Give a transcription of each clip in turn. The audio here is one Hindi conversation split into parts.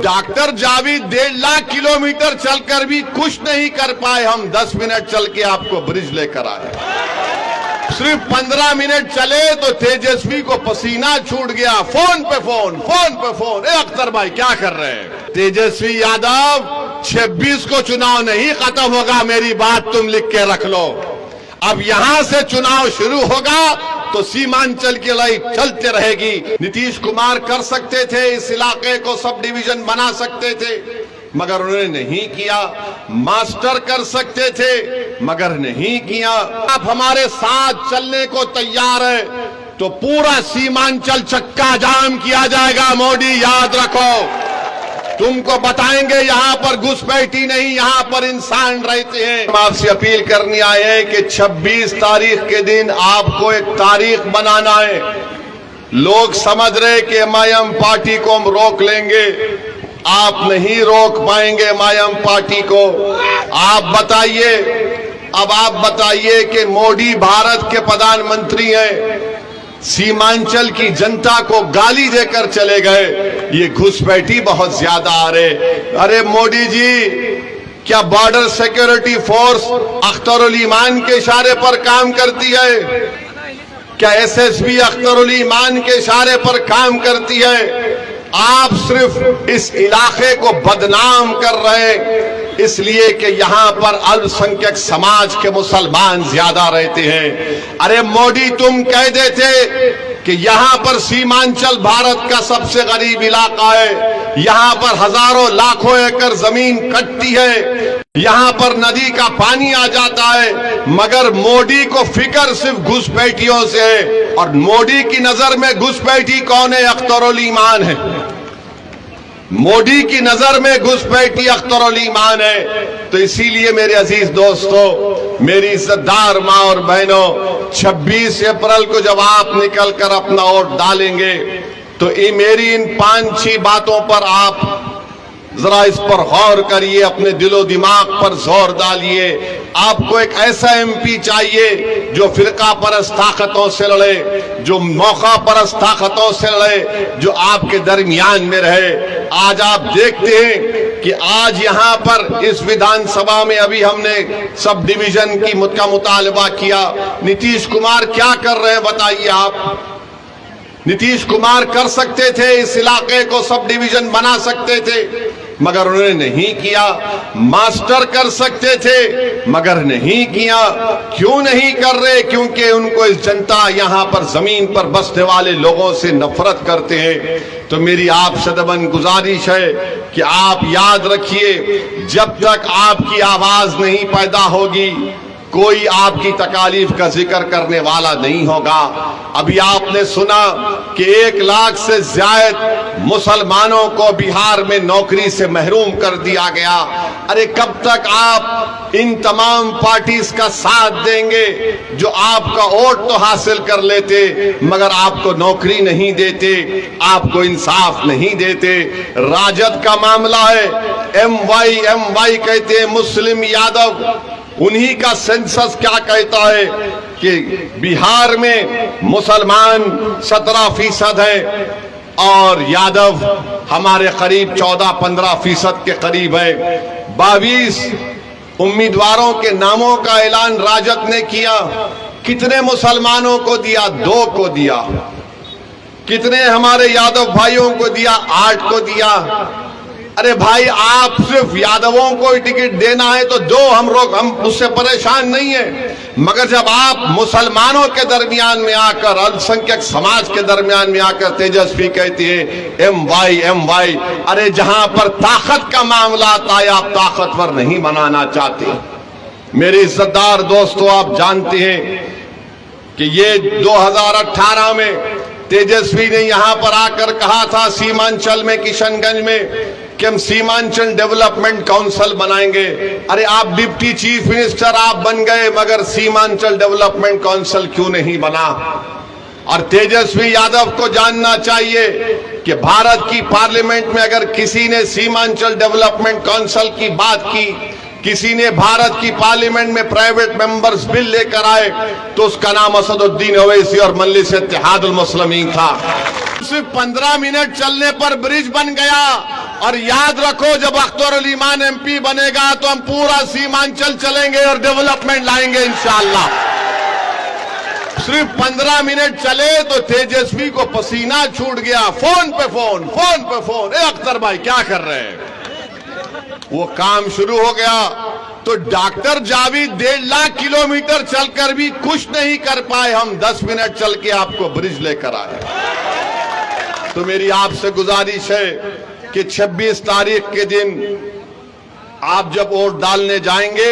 डॉक्टर जावेद 1.5 लाख किलोमीटर चलकर भी कुछ नहीं कर पाए, हम 10 मिनट चल के आपको ब्रिज लेकर आए। सिर्फ 15 मिनट चले तो तेजस्वी को पसीना छूट गया, फोन पे फोन, फोन पे फोन। अख्तर भाई क्या कर रहे हैं? तेजस्वी यादव 26 को चुनाव नहीं खत्म होगा, मेरी बात तुम लिख के रख लो। अब यहां से चुनाव शुरू होगा तो सीमांचल की लड़ाई चलते रहेगी। नीतीश कुमार कर सकते थे, इस इलाके को सब डिवीजन बना सकते थे, मगर उन्होंने नहीं किया। मास्टर कर सकते थे, मगर नहीं किया। आप हमारे साथ चलने को तैयार है तो पूरा सीमांचल चक्का जाम किया जाएगा। मोदी याद रखो, तुमको बताएंगे यहां पर घुसपैठी नहीं, यहां पर इंसान रहते हैं। हम आपसे अपील करने आए हैं कि 26 तारीख के दिन आपको एक तारीख बनाना है। लोग समझ रहे कि एमआईएम पार्टी को हम रोक लेंगे, आप नहीं रोक पाएंगे एमआईएम पार्टी को। आप बताइए, अब आप बताइए कि मोदी भारत के प्रधानमंत्री हैं, सीमांचल की जनता को गाली देकर चले गए, ये घुसपैठी बहुत ज्यादा आ रहे। अरे मोदी जी, क्या बॉर्डर सिक्योरिटी फोर्स अख्तरुल ईमान के इशारे पर काम करती है? क्या एसएसबी अख्तरुल ईमान के इशारे पर काम करती है? आप सिर्फ इस इलाके को बदनाम कर रहे हैं इसलिए कि यहां पर अल्पसंख्यक समाज के मुसलमान ज्यादा रहते हैं। अरे मोदी, तुम कह देते कि यहां पर सीमांचल भारत का सबसे गरीब इलाका है, यहां पर हजारों लाखों एकड़ जमीन कटती है, यहां पर नदी का पानी आ जाता है, मगर मोदी को फिक्र सिर्फ घुसपैठियों से है। और मोदी की नजर में घुसपैठी कौन है? अख्तरुल ईमान है। मोदी की नजर में घुसपैठी अख्तरुल ईमान है। तो इसीलिए मेरे अजीज दोस्तों, मेरी इज्जतदार माँ और बहनों, 26 अप्रैल को जब आप निकलकर अपना वोट डालेंगे तो मेरी इन 5-6 बातों पर आप जरा इस पर गौर करिए, अपने दिलो दिमाग पर जोर डालिए। आपको एक ऐसा एमपी चाहिए जो फिरका परस्त ताकतों से लड़े, जो मौका परस्त ताकतों से लड़े, जो आपके दरमियान में रहे। आज आप देखते हैं कि आज यहां पर इस विधानसभा में अभी हमने सब डिवीजन की मुतालबा किया। नीतीश कुमार क्या कर रहे हैं बताइए आप? नीतीश कुमार कर सकते थे, इस इलाके को सब डिवीजन बना सकते थे, मगर उन्होंने नहीं किया। मास्टर कर सकते थे, मगर नहीं किया। क्यों नहीं कर रहे? क्योंकि उनको इस जनता यहां पर जमीन पर बसने वाले लोगों से नफरत करते हैं। तो मेरी आप सदबन गुजारिश है कि आप याद रखिए, जब तक आपकी आवाज नहीं पैदा होगी कोई आपकी तकालीफ का जिक्र करने वाला नहीं होगा। अभी आपने सुना कि 1 लाख से ज्यादा मुसलमानों को बिहार में नौकरी से महरूम कर दिया गया। अरे कब तक आप इन तमाम पार्टीज का साथ देंगे जो आपका वोट तो हासिल कर लेते मगर आपको नौकरी नहीं देते, आपको इंसाफ नहीं देते? राजद का मामला है, MY कहते हैं मुस्लिम यादव, उन्हीं का सेंसस क्या कहता है कि बिहार में मुसलमान 17% है और यादव हमारे करीब 14-15% के करीब है। 22 उम्मीदवारों के नामों का ऐलान राजद ने किया। कितने मुसलमानों को दिया? 2 को दिया। कितने हमारे यादव भाइयों को दिया? 8 को दिया। अरे भाई, आप सिर्फ यादवों को टिकट देना है तो दो, हम उससे परेशान नहीं है, मगर जब आप मुसलमानों के दरमियान में आकर, अल्पसंख्यक समाज के दरमियान में आकर तेजस्वी कहती है MY, अरे जहां पर ताकत का मामला आता है आप ताकतवर नहीं बनाना चाहते। मेरे इज्जतदार दोस्तों, आप जानते हैं कि ये 2018 में तेजस्वी ने यहां पर आकर कहा था सीमांचल में, किशनगंज में, कि हम सीमांचल डेवलपमेंट काउंसिल बनाएंगे। अरे आप डिप्टी चीफ मिनिस्टर आप बन गए, मगर सीमांचल डेवलपमेंट काउंसिल क्यों नहीं बना? और तेजस्वी यादव को जानना चाहिए कि भारत की पार्लियामेंट में अगर किसी ने सीमांचल डेवलपमेंट काउंसिल की बात की, किसी ने भारत की पार्लियामेंट में प्राइवेट मेंबर्स बिल लेकर आए, तो उसका नाम असदुद्दीन ओवैसी और मजलिस इत्तेहादुल मुस्लिमीन था। सिर्फ 15 मिनट चलने पर ब्रिज बन गया। और याद रखो, जब अख्तर अली मान एमपी बनेगा तो हम पूरा सीमांचल चलेंगे और डेवलपमेंट लाएंगे इंशाअल्लाह। सिर्फ 15 मिनट चले तो तेजस्वी को पसीना छूट गया। फोन पे फोन, फोन पे फोन, ए अख्तर भाई क्या कर रहे हैं? वो काम शुरू हो गया। तो डॉक्टर जावेद 1.5 लाख किलोमीटर चलकर भी कुछ नहीं कर पाए, हम 10 मिनट चल के आपको ब्रिज लेकर आए। तो मेरी आपसे गुजारिश है कि 26 तारीख के दिन आप जब वोट डालने जाएंगे,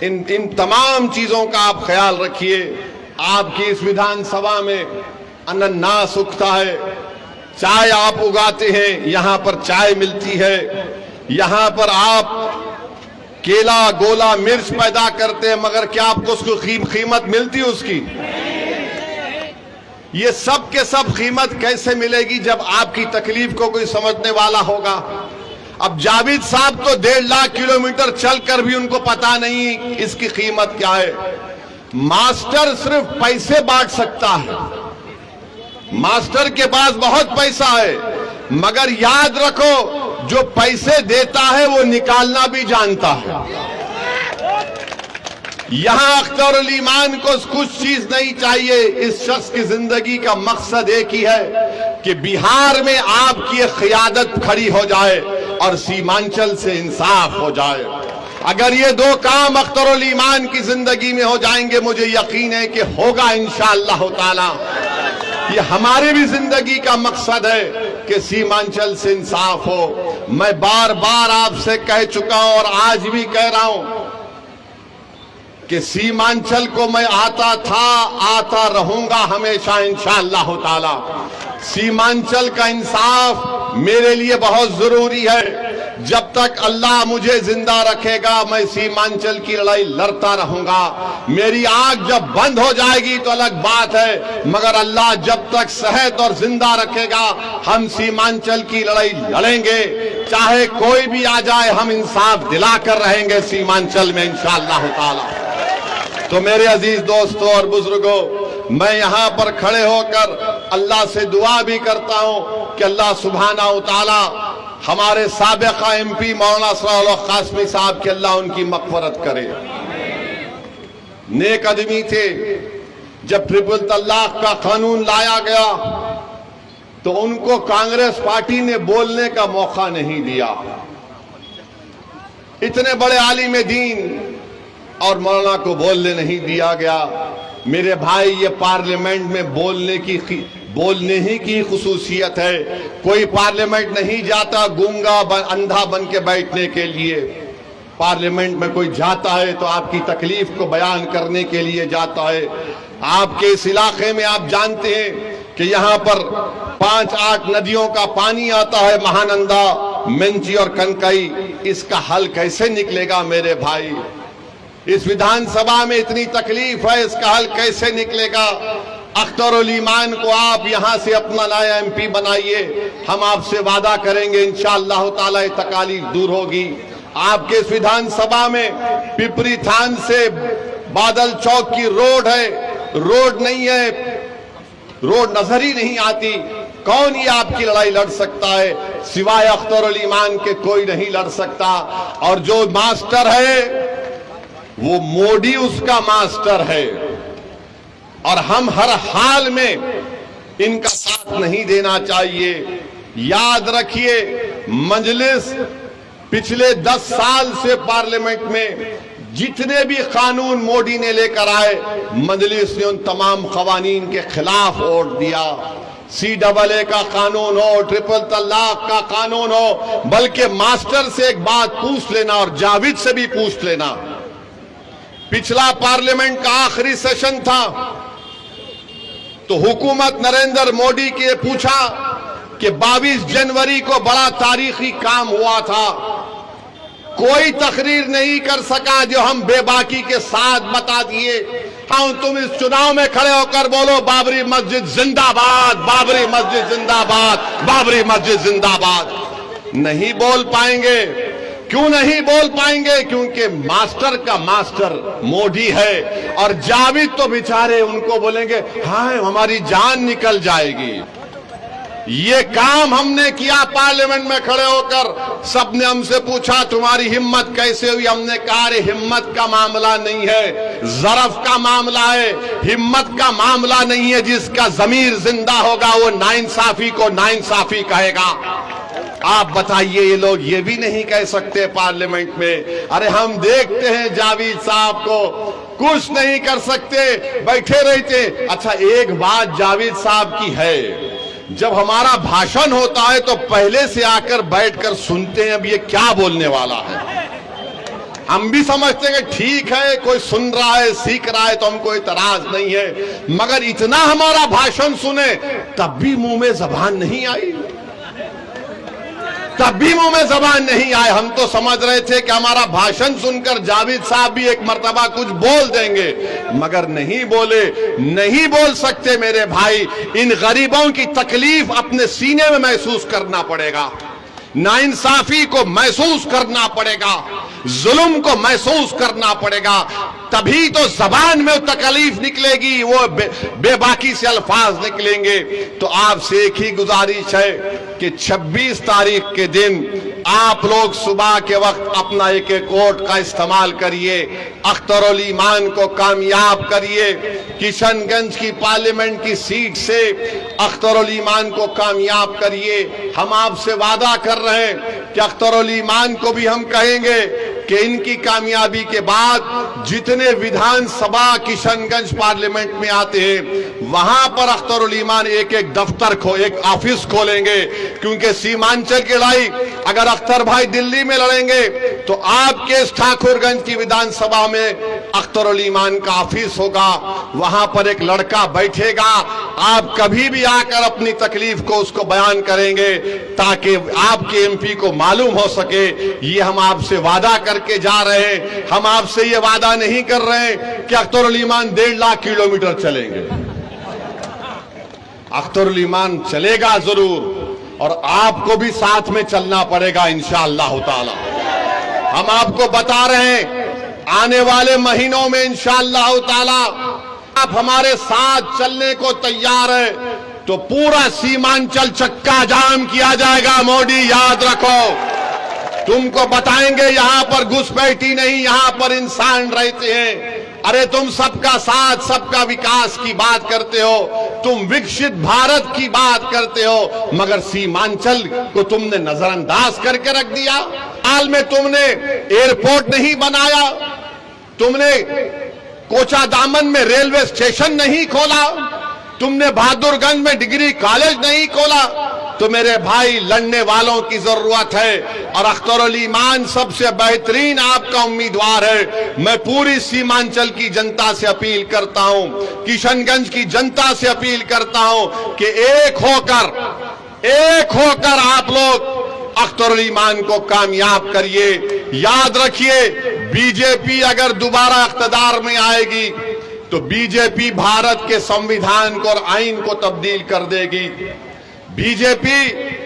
इन तमाम चीजों का आप ख्याल रखिए। आपकी इस विधानसभा में अनानास उगता है, चाय आप उगाते हैं, यहां पर चाय मिलती है, यहां पर आप केला गोला मिर्च पैदा करते हैं, मगर क्या आपको उसको कीमत मिलती है उसकी? ये सब के सब कीमत कैसे मिलेगी जब आपकी तकलीफ को कोई समझने वाला होगा। अब जावेद साहब तो 1.5 लाख किलोमीटर चलकर भी उनको पता नहीं इसकी कीमत क्या है। मास्टर सिर्फ पैसे बांट सकता है, मास्टर के पास बहुत पैसा है, मगर याद रखो जो पैसे देता है वो निकालना भी जानता है। यहां अख्तर अली मान को कुछ चीज नहीं चाहिए। इस शख्स की जिंदगी का मकसद एक ही है कि बिहार में आपकी क़यादत खड़ी हो जाए और सीमांचल से इंसाफ हो जाए। अगर ये दो काम अख्तर अली मान की जिंदगी में हो जाएंगे, मुझे यकीन है कि होगा इंशाअल्लाह ताला। ये हमारे भी जिंदगी का मकसद है कि सीमांचल से इंसाफ हो। मैं बार बार आपसे कह चुका हूं और आज भी कह रहा हूं कि सीमांचल को मैं आता था, आता रहूंगा हमेशा इंशाअल्लाह ताला। सीमांचल का इंसाफ मेरे लिए बहुत जरूरी है। जब तक अल्लाह मुझे जिंदा रखेगा मैं सीमांचल की लड़ाई लड़ता रहूंगा। मेरी आंख जब बंद हो जाएगी तो अलग बात है, मगर अल्लाह जब तक सेहत और जिंदा रखेगा हम सीमांचल की लड़ाई लड़ेंगे। चाहे कोई भी आ जाए, हम इंसाफ दिलाकर रहेंगे सीमांचल में इंशाअल्लाह ताला। तो मेरे अजीज दोस्तों और बुजुर्गों, मैं यहां पर खड़े होकर अल्लाह से दुआ भी करता हूं कि अल्लाह सुब्हाना व तआला हमारे साबिक़ा एमपी मौलाना सलाहुल हक कासमी साहब के अल्लाह उनकी मग़फ़िरत करे। नेक आदमी थे। जब ट्रिपल तलाक का कानून लाया गया तो उनको कांग्रेस पार्टी ने बोलने का मौका नहीं दिया। इतने बड़े आलिम दीन और मौलाना को बोलने नहीं दिया गया। मेरे भाई, ये पार्लियामेंट में बोलने ही की खुसूसियत है। कोई पार्लियामेंट नहीं जाता गूंगा अंधा बन के बैठने के लिए। पार्लियामेंट में कोई जाता है तो आपकी तकलीफ को बयान करने के लिए जाता है। आपके इस इलाके में आप जानते हैं कि यहाँ पर 5-8 नदियों का पानी आता है, महानंदा, मेंची और कनकई। इसका हल कैसे निकलेगा मेरे भाई? इस विधानसभा में इतनी तकलीफ है, इसका हल कैसे निकलेगा? अख्तर अली मान को आप यहां से अपना नया एमपी बनाइए। हम आपसे वादा करेंगे इंशाअल्लाह ताला ये तकालीफ दूर होगी। आपके इस विधानसभा में पिपरी थान से बादल चौक की रोड है, रोड नहीं है, रोड नजर ही नहीं आती। कौन ये आपकी लड़ाई लड़ सकता है? सिवाय अख्तर अली मान के कोई नहीं लड़ सकता। और जो मास्टर है वो मोदी उसका मास्टर है, और हम हर हाल में इनका साथ नहीं देना चाहिए। याद रखिए, मजलिस पिछले 10 साल से पार्लियामेंट में जितने भी कानून मोदी ने लेकर आए, मजलिस ने उन तमाम कवानीन के खिलाफ वोट दिया। CAA का कानून हो, ट्रिपल तलाक का कानून हो, बल्कि मास्टर से एक बात पूछ लेना और जावेद से भी पूछ लेना। पिछला पार्लियामेंट का आखिरी सेशन था तो हुकूमत नरेंद्र मोदी के पूछा कि 22 जनवरी को बड़ा तारीखी काम हुआ था, कोई तकरीर नहीं कर सका जो हम बेबाकी के साथ बता दिए। हाँ, तुम इस चुनाव में खड़े होकर बोलो बाबरी मस्जिद जिंदाबाद, बाबरी मस्जिद जिंदाबाद, बाबरी मस्जिद जिंदाबाद। नहीं बोल पाएंगे। क्यों नहीं बोल पाएंगे? क्योंकि मास्टर का मास्टर मोदी है, और जावेद तो बेचारे उनको बोलेंगे हाँ हमारी जान निकल जाएगी। ये काम हमने किया पार्लियामेंट में खड़े होकर। सबने हमसे पूछा तुम्हारी हिम्मत कैसे हुई? हमने कहा अरे हिम्मत का मामला नहीं है, ज़रफ का मामला है। हिम्मत का मामला नहीं है। जिसका ज़मीर जिंदा होगा वो नाइंसाफी को नाइंसाफी कहेगा। आप बताइए, ये लोग ये भी नहीं कह सकते पार्लियामेंट में? अरे हम देखते हैं जावेद साहब को, कुछ नहीं कर सकते, बैठे रहते। अच्छा, एक बात जावेद साहब की है, जब हमारा भाषण होता है तो पहले से आकर बैठकर सुनते हैं अब ये क्या बोलने वाला है। हम भी समझते हैं कि ठीक है, कोई सुन रहा है, सीख रहा है, तो हमको इतराज नहीं है। मगर इतना हमारा भाषण सुने तब भी मुंह में जबान नहीं आई, तब भी मुंह में जबान नहीं आए। हम तो समझ रहे थे कि हमारा भाषण सुनकर जावेद साहब भी एक मर्तबा कुछ बोल देंगे, मगर नहीं बोले। नहीं बोल सकते मेरे भाई। इन गरीबों की तकलीफ अपने सीने में महसूस करना पड़ेगा, नाइंसाफी को महसूस करना पड़ेगा, जुल्म को महसूस करना पड़ेगा, तभी तो जबान में तकलीफ निकलेगी, वो बेबाकी से अल्फाज निकलेंगे। तो आपसे एक ही गुजारिश है कि 26 तारीख के दिन आप लोग सुबह के वक्त अपना एक एक वोट का इस्तेमाल करिए, अख्तरुल ईमान को कामयाब करिए। किशनगंज की पार्लियामेंट की सीट से अख्तरुल ईमान को कामयाब करिए। हम आपसे वादा कर रहे हैं कि अख्तरुल ईमान को भी हम कहेंगे कि इनकी कामयाबी के बाद जितने विधानसभा किशनगंज पार्लियामेंट में आते हैं वहां पर अख्तरुल ईमान एक एक दफ्तर एक ऑफिस खोलेंगे। क्योंकि सीमांचल की लड़ाई अगर अख्तर भाई दिल्ली में लड़ेंगे तो आपके ठाकुरगंज की विधानसभा में अख्तरुल ईमान का ऑफिस होगा, वहां पर एक लड़का बैठेगा। आप कभी भी आकर अपनी तकलीफ को उसको बयान करेंगे ताकि आपके एमपी को मालूम हो सके। ये हम आपसे वादा करके जा रहे हैं। हम आपसे ये वादा नहीं कर रहे हैं कि अख्तरुल ईमान 1.5 लाख किलोमीटर चलेंगे। अख्तरुल ईमान चलेगा जरूर, और आपको भी साथ में चलना पड़ेगा इंशाअल्लाह ताला। हम आपको बता रहे हैं आने वाले महीनों में इंशाअल्लाह ताला आप हमारे साथ चलने को तैयार है तो पूरा सीमांचल चक्का जाम किया जाएगा। मोदी याद रखो, तुमको बताएंगे यहां पर घुसपैठी नहीं, यहां पर इंसान रहते हैं। अरे तुम सबका साथ सबका विकास की बात करते हो, तुम विकसित भारत की बात करते हो, मगर सीमांचल को तुमने नजरअंदाज करके रख दिया। हाल में तुमने एयरपोर्ट नहीं बनाया, तुमने कोचा दामन में रेलवे स्टेशन नहीं खोला, तुमने बहादुरगंज में डिग्री कॉलेज नहीं खोला। तो मेरे भाई, लड़ने वालों की जरूरत है और अख्तरुल ईमान सबसे बेहतरीन आपका उम्मीदवार है। मैं पूरी सीमांचल की जनता से अपील करता हूं, किशनगंज की जनता से अपील करता हूं कि एक होकर आप लोग अख्तरुल ईमान को कामयाब करिए। याद रखिए, बीजेपी अगर दोबारा इख्तिदार में आएगी तो बीजेपी भारत के संविधान को और आइन को तब्दील कर देगी। बीजेपी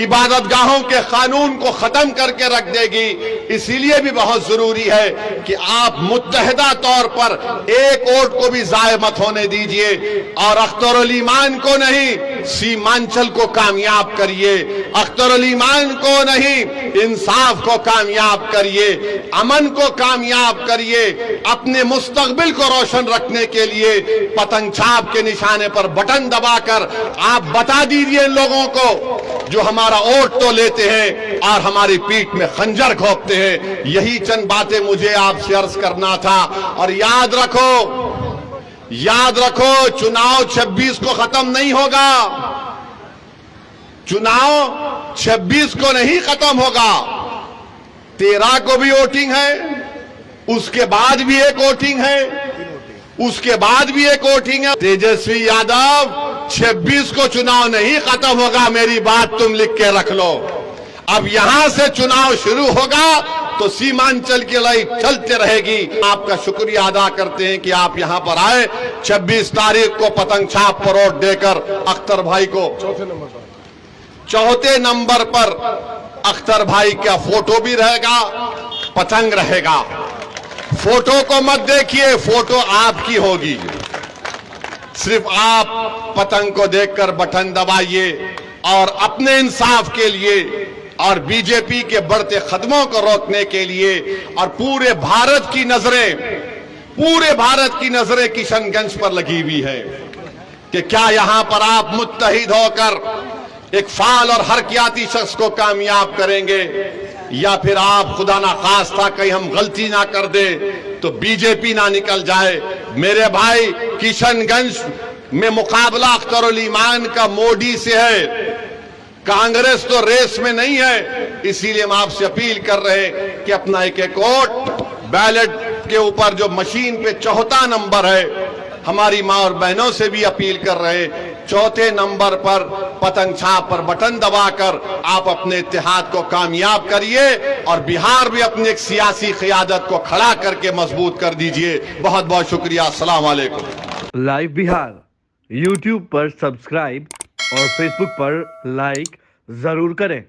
इबादतगाहों के कानून को खत्म करके रख देगी। इसीलिए भी बहुत जरूरी है कि आप मुत्तहिदा तौर पर एक वोट को भी जाया मत होने दीजिए और अख्तरुल ईमान को नहीं, सीमांचल को कामयाब करिए। अख्तरुल ईमान को नहीं, इंसाफ को कामयाब करिए, अमन को कामयाब करिए। अपने मुस्तकबिल को रोशन रखने के लिए पतंग छाप के निशाने पर बटन दबाकर आप बता दीजिए इन लोगों को जो हमारा वोट तो लेते हैं और हमारी पीठ में खंजर घोंपते हैं। यही चंद बातें मुझे आपसे अर्ज करना था। और याद रखो, चुनाव 26 को खत्म नहीं होगा, चुनाव 26 को नहीं खत्म होगा। 13 को भी वोटिंग है, उसके बाद भी एक वोटिंग है, उसके बाद भी एक वोटिंग है। तेजस्वी यादव, 26 को चुनाव नहीं खत्म होगा, मेरी बात तुम लिख के रख लो। अब यहां से चुनाव शुरू होगा तो सीमांचल की लड़ाई चलते रहेगी। आपका शुक्रिया अदा करते हैं कि आप यहां पर आए। 26 तारीख को पतंग छाप पर वोट देकर अख्तर भाई को चौथे नंबर पर अख्तर भाई का फोटो भी रहेगा, पतंग रहेगा। फोटो को मत देखिए, फोटो आपकी होगी। सिर्फ आप पतंग को देखकर बटन दबाइए और अपने इंसाफ के लिए और बीजेपी के बढ़ते कदमों को रोकने के लिए और पूरे भारत की नजरें किशनगंज पर लगी हुई है कि क्या यहां पर आप मुत्तहिद होकर एक फाल और हरकियाती शख्स को कामयाब करेंगे, या फिर आप खुदा ना खास्ता कहीं हम गलती ना कर दे तो बीजेपी ना निकल जाए। मेरे भाई, किशनगंज में मुकाबला अख्तरुल ईमान का मोदी से है, कांग्रेस तो रेस में नहीं है। इसीलिए हम आपसे अपील कर रहे हैं कि अपना एक वोट बैलेट के ऊपर जो मशीन पे 4था नंबर है, हमारी मां और बहनों से भी अपील कर रहे, 4थे नंबर पर पतंग छाप पर बटन दबाकर आप अपने इत्तेहाद को कामयाब करिए और बिहार भी अपनी एक सियासी क़ियादत को खड़ा करके मजबूत कर दीजिए। बहुत बहुत शुक्रिया। अस्सलाम वालेकुम। लाइव बिहार YouTube पर सब्सक्राइब और Facebook पर लाइक जरूर करें।